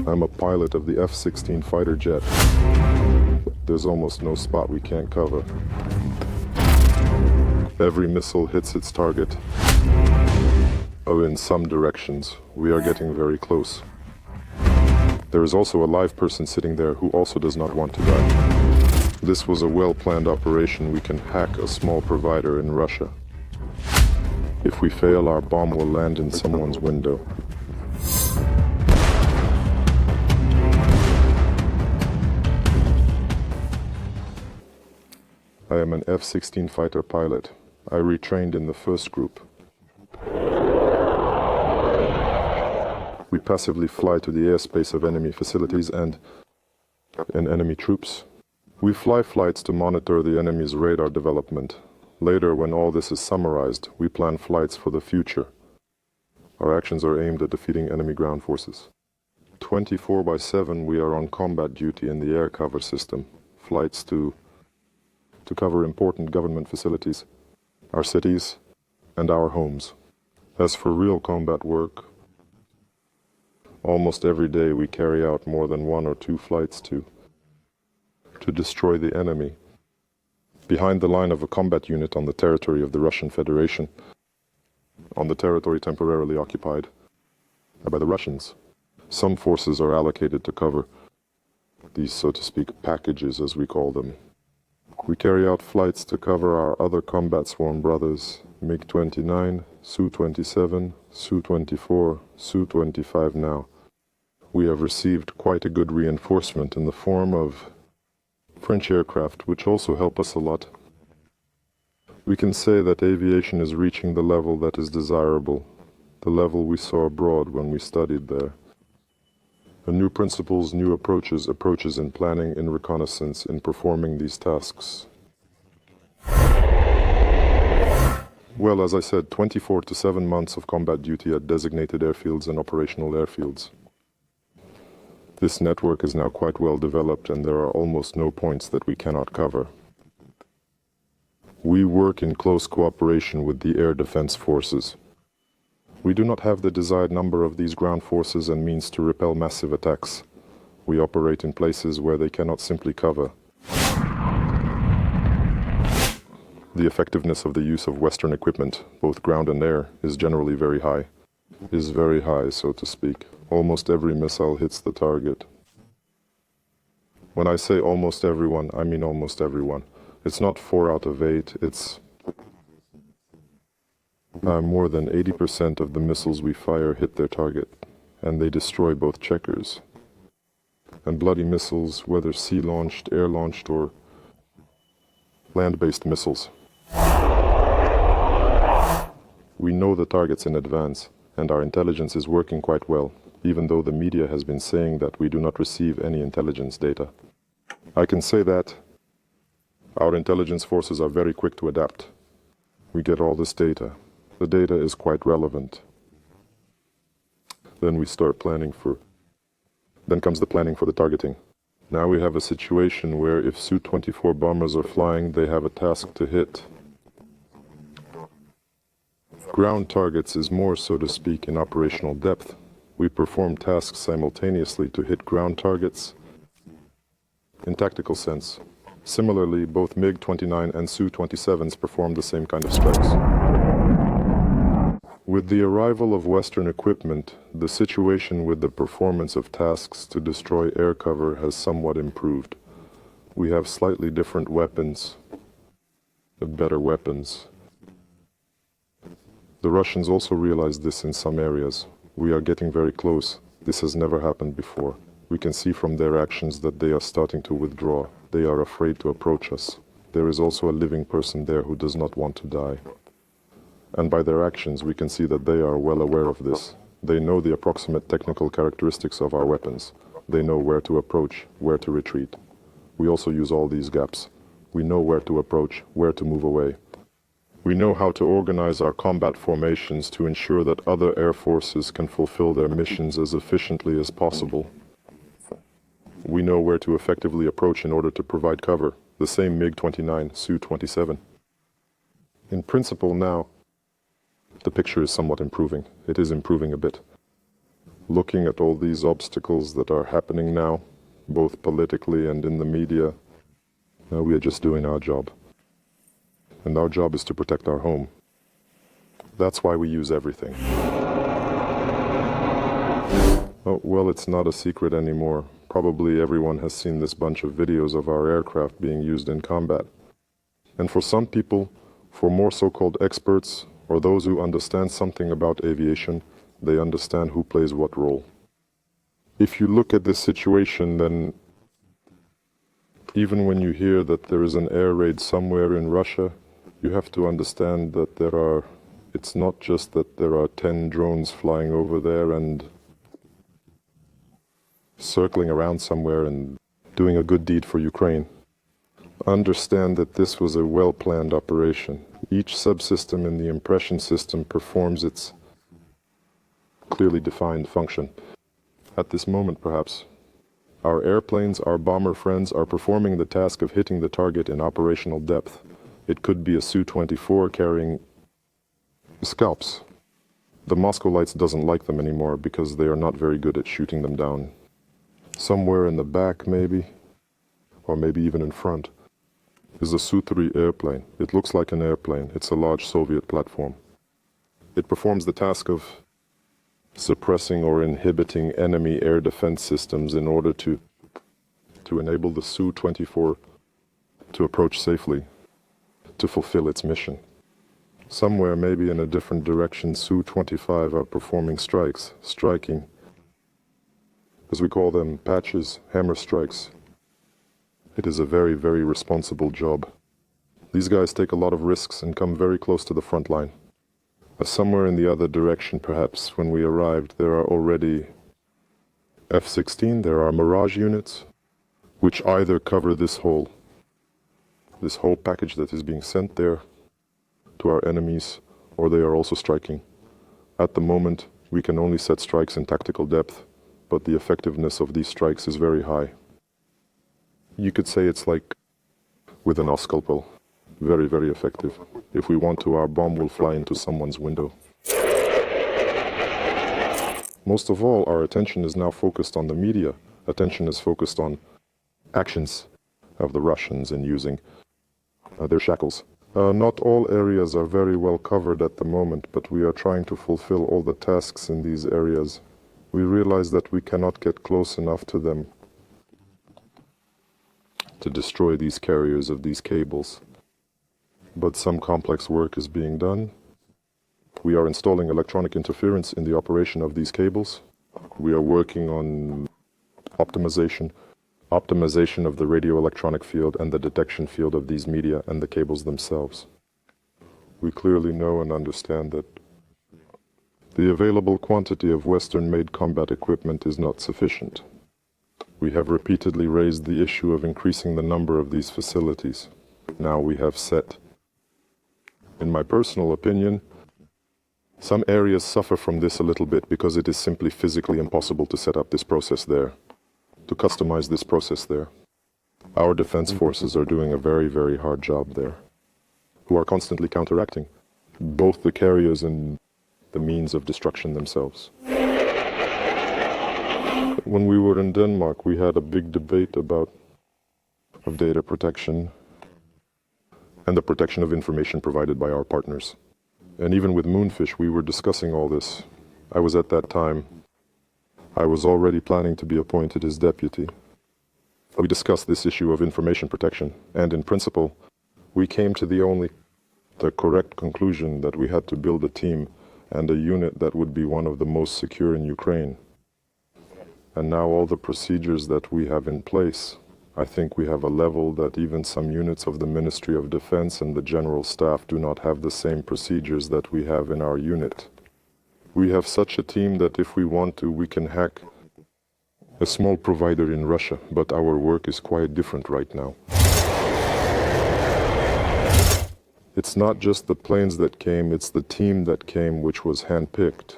I'm a pilot of the F-16 fighter jet. There's almost no spot we can't cover. Every missile hits its target. Oh, in some directions, we are getting very close. There is also a live person sitting there who also does not want to die. This was a well-planned operation. We can hack a small provider in Russia. If we fail, our bomb will land in someone's window. I am an F-16 fighter pilot. I retrained in the first group. We passively fly to the airspace of enemy facilities and enemy troops. We fly flights to monitor the enemy's radar development. Later, when all this is summarized, we plan flights for the future. Our actions are aimed at defeating enemy ground forces. 24/7, we are on combat duty in the air cover system. Flights to cover important government facilities, our cities, and our homes. As for real combat work, almost every day we carry out more than 1 or 2 flights to destroy the enemy. Behind the line of a combat unit on the territory of the Russian Federation, on the territory temporarily occupied by the Russians, some forces are allocated to cover these, so to speak, packages, as we call them. We carry out flights to cover our other combat swarm brothers, MiG-29, Su-27, Su-24, Su-25 now. We have received quite a good reinforcement in the form of French aircraft, which also help us a lot. We can say that aviation is reaching the level that is desirable, the level we saw abroad when we studied there. New principles, new approaches in planning, in reconnaissance, in performing these tasks. Well, as I said, 24 to 7 months of combat duty at designated airfields and operational airfields. This network is now quite well developed, and there are almost no points that we cannot cover. We work in close cooperation with the air defense forces. We do not have the desired number of these ground forces and means to repel massive attacks. We operate in places where they cannot simply cover. The effectiveness of the use of Western equipment, both ground and air, is generally very high. Is very high, so to speak. Almost every missile hits the target. When I say almost everyone, I mean almost everyone. It's not 4 out of 8, it's more than 80% of the missiles we fire hit their target, and they destroy both checkers and bloody missiles, whether sea-launched, air-launched, or land-based missiles. We know the targets in advance, and our intelligence is working quite well, even though the media has been saying that we do not receive any intelligence data. I can say that our intelligence forces are very quick to adapt. We get all this data. The data is quite relevant. Then we start planning then comes the planning for the targeting. Now we have a situation where if Su-24 bombers are flying, they have a task to hit. Ground targets is more, so to speak, in operational depth. We perform tasks simultaneously to hit ground targets in tactical sense. Similarly, both MiG-29 and Su-27s perform the same kind of strikes. With the arrival of Western equipment, the situation with the performance of tasks to destroy air cover has somewhat improved. We have slightly different weapons, better weapons. The Russians also realize this in some areas. We are getting very close. This has never happened before. We can see from their actions that they are starting to withdraw. They are afraid to approach us. There is also a living person there who does not want to die. And by their actions, we can see that they are well aware of this. They know the approximate technical characteristics of our weapons. They know where to approach, where to retreat. We also use all these gaps. We know where to approach, where to move away. We know how to organize our combat formations to ensure that other air forces can fulfill their missions as efficiently as possible. We know where to effectively approach in order to provide cover, the same MiG-29, Su-27. In principle now, the picture is somewhat improving. It is improving a bit. looking at all these obstacles that are happening now, both politically and in the media, we are just doing our job. And our job is to protect our home. That's why we use everything. Oh, well, it's not a secret anymore. Probably everyone has seen this bunch of videos of our aircraft being used in combat. And for some people, for more so-called experts, or those who understand something about aviation, they understand who plays what role. If you look at this situation, then even when you hear that there is an air raid somewhere in Russia, you have to understand that it's not just that there are 10 drones flying over there and circling around somewhere and doing a good deed for Ukraine. Understand that this was a well-planned operation. Each subsystem in the impression system performs its clearly defined function. At this moment, perhaps, our airplanes, our bomber friends, are performing the task of hitting the target in operational depth. It could be a Su-24 carrying scalps. The Moscow Lights doesn't like them anymore because they are not very good at shooting them down. Somewhere in the back, maybe, or maybe even in front, is a Su-3 airplane. It looks like an airplane. It's a large Soviet platform. It performs the task of suppressing or inhibiting enemy air defense systems in order to enable the Su-24 to approach safely, to fulfill its mission. Somewhere, maybe in a different direction, Su-25 are performing strikes, striking, as we call them, patches, hammer strikes. It is a very, very responsible job. These guys take a lot of risks and come very close to the front line. Somewhere in the other direction, perhaps, when we arrived, there are already F-16, there are Mirage units, which either cover this whole package that is being sent there to our enemies, or they are also striking. At the moment, we can only set strikes in tactical depth, but the effectiveness of these strikes is very high. You could say it's like with an oscalpel. Very, very effective. If we want to, our bomb will fly into someone's window. Most of all, our attention is now focused on the media. Attention is focused on actions of the Russians in using their shackles. Not all areas are very well covered at the moment, but we are trying to fulfill all the tasks in these areas. We realize that we cannot get close enough to them to destroy these carriers of these cables. But some complex work is being done. We are installing electronic interference in the operation of these cables. We are working on optimization of the radio-electronic field and the detection field of these media and the cables themselves. We clearly know and understand that the available quantity of Western-made combat equipment is not sufficient. We have repeatedly raised the issue of increasing the number of these facilities. Now we have set, in my personal opinion, some areas suffer from this a little bit because it is simply physically impossible to set up this process there, to customize this process there. Our defense forces are doing a very, very hard job there, who are constantly counteracting both the carriers and the means of destruction themselves. When we were in Denmark, we had a big debate of data protection and the protection of information provided by our partners. And even with Moonfish, we were discussing all this. I was at that time, I was already planning to be appointed as deputy. We discussed this issue of information protection, and in principle, we came to the correct conclusion that we had to build a team and a unit that would be one of the most secure in Ukraine. And now all the procedures that we have in place, I think we have a level that even some units of the Ministry of Defense and the General Staff do not have the same procedures that we have in our unit. We have such a team that if we want to, we can hack a small provider in Russia, but our work is quite different right now. It's not just the planes that came, it's the team that came which was handpicked.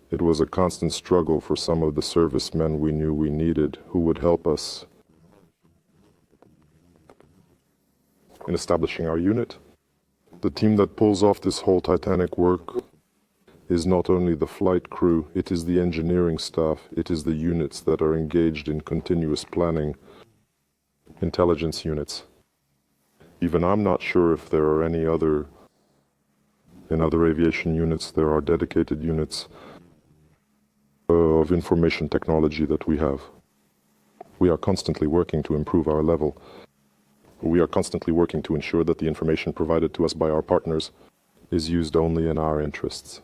It was a constant struggle for some of the servicemen we knew we needed, who would help us in establishing our unit. The team that pulls off this whole titanic work is not only the flight crew, it is the engineering staff, it is the units that are engaged in continuous planning, intelligence units. Even I'm not sure if there are any other, in other aviation units, there are dedicated units of information technology that we have. We are constantly working to improve our level. We are constantly working to ensure that the information provided to us by our partners is used only in our interests.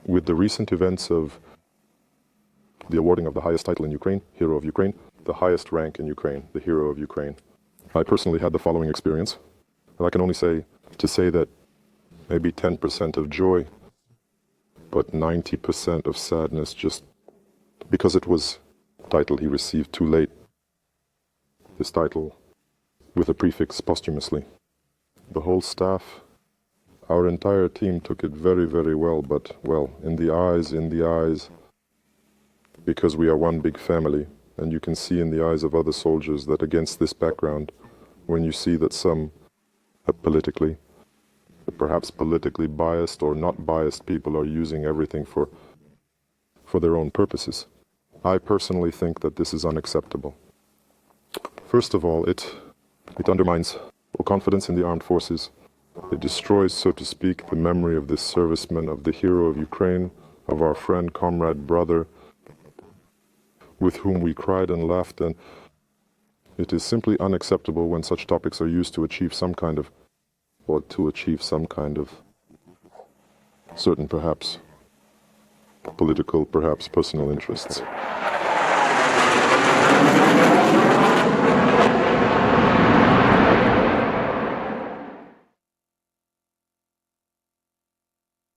With the recent events of the awarding of the highest title in Ukraine, Hero of Ukraine, the highest rank in Ukraine, the Hero of Ukraine, I personally had the following experience. And I can only say that maybe 10% of joy, but 90% of sadness, just because it was a title he received too late. This title with a prefix posthumously. The whole staff, our entire team took it very, very well, but, well, in the eyes, because we are one big family, and you can see in the eyes of other soldiers that against this background, when you see that some perhaps politically biased or not biased people are using everything for their own purposes, I personally think that this is unacceptable. First of all, it undermines confidence in the armed forces. It destroys, so to speak, the memory of this serviceman, of the hero of Ukraine, of our friend, comrade, brother, with whom we cried and laughed, and it is simply unacceptable when such topics are used to achieve some kind of, certain perhaps political, perhaps personal interests.